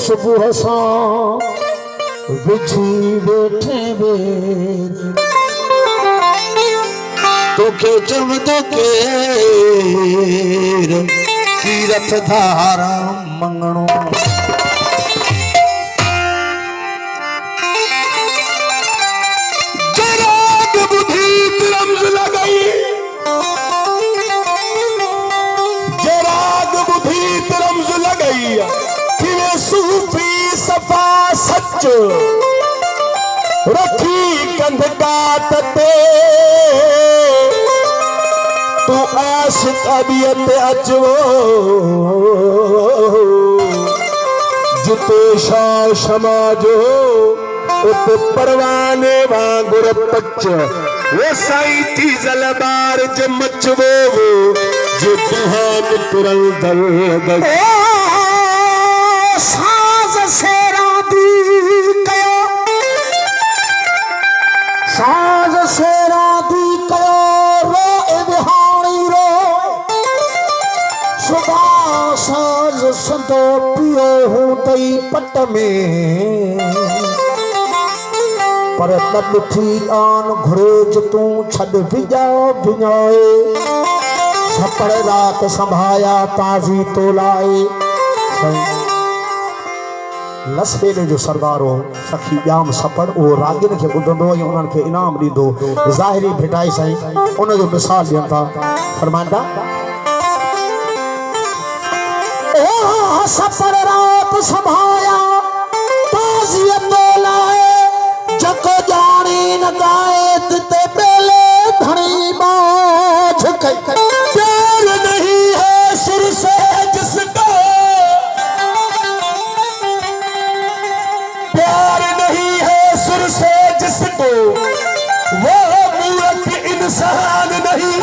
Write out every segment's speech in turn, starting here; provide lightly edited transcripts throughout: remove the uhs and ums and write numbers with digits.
सुबह सा विछी बैठे बेर तोखे चवंदो केर तीरथ धारा मंगणो जराग बुद्धि रमज लगाई जराग बुद्धि रमज लगाई कि वे सूफी सफा सच रखी कंध काटते तू आशिक अबियत अचवो जिते शाह समाजो उत परवाने वांगुर पच वो साई थी जलबार जे मचवो जो तुहान तुरल दल दल साज सेरा दी कयो साज सेरा दी कयो रो बिहारी रो सुबह साज संतो पियो हूँ तई पट में पर तब ठीक आन घुरेज तू छद भिजाए सपड़ रात संभाया ताजी तो लाए लसबेले जो सरदारो सखी जाम सपड़ ओ रागिन के बुधंदो या उन्हन के इनाम दीदो ज़ाहिरी भेटाई साईं उन जो मिसाल दियन था फरमांदा ओ सपड़ रात संभाया ताजी तो लाए जको जानी न गाए ते पहले धनी बाझ कई प्यार नहीं है सुर से जिसका प्यार नहीं है सुर से जिसको वो मूर्ख इंसान नहीं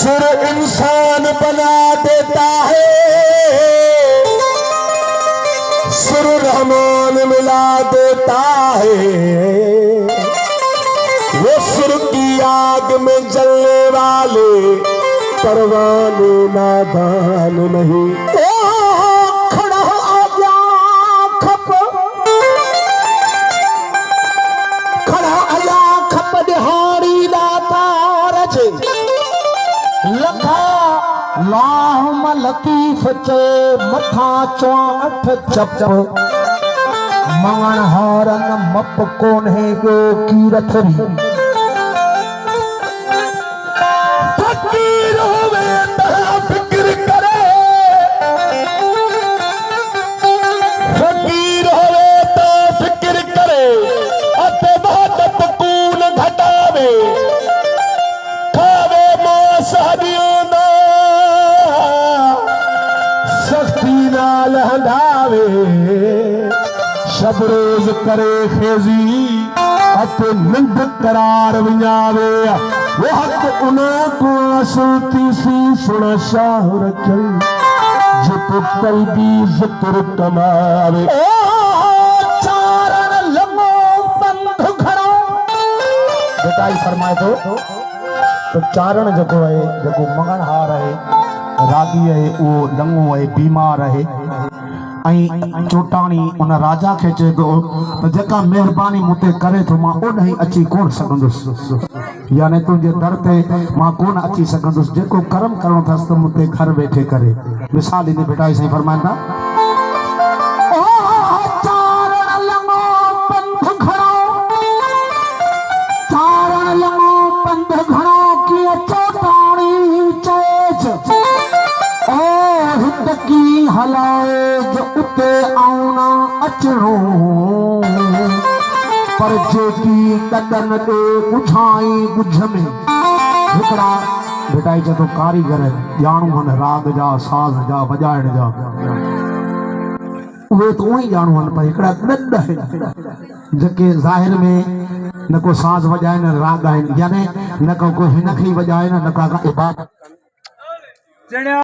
सुर इंसान बना देता है सुर रहमान मिला देता है वो सुर की आग में जलने वाले परवाने नादान नहीं खड़ा आजा खप खड़ा आया खप दिहाड़ी दातार जे लखा लाहम लतीफ चे मथा 64 चप मंगण हारन मप कोन है गो कीरथ री फकीर होवे ता फिक्र करे फकीर होवे ता फिक्र करे अते बात कून घटावे खावे मांस हदियों दा सख्ती नाल हंधावे सब रोज करे खेजी अते निंद करार विञावे वो हक उन्हें को असुती सी सुन शाह रखल जित कल्बी जिक्र कमावे चारण लमो बंध घड़ो बेटाई फरमाए तो चारण जको है जको मंगण हार है रागी है वो लंगो है बीमार है चोटाणी उन राजा के चे तो जका मेहरबानी मुते करे तो मां ओडही अची कोन सकंदुस यानी तुझे दर ते मां कोन अची सकंदुस जेको कर्म करणो थस तो मुते घर बैठे करे मिसाल इन बेटाई सही फरमांदा ओ चारण लंगो पंध घणो चारण लंगो पंध घणो की चोटाणी चेच ओ हितकी हलाए उते आउना अचणो पर जेकी कदन दे बुझाई बुझ में हिकड़ा बेटाई जदो कारीगर जाणू हन राग जा साज जा बजाइण जा वे तो वही जाणू हन पर हिकड़ा दद है जेके ज़ाहिर में न को साज बजाए न राग आइन यानी न को हिन खे बजाए न का इबादत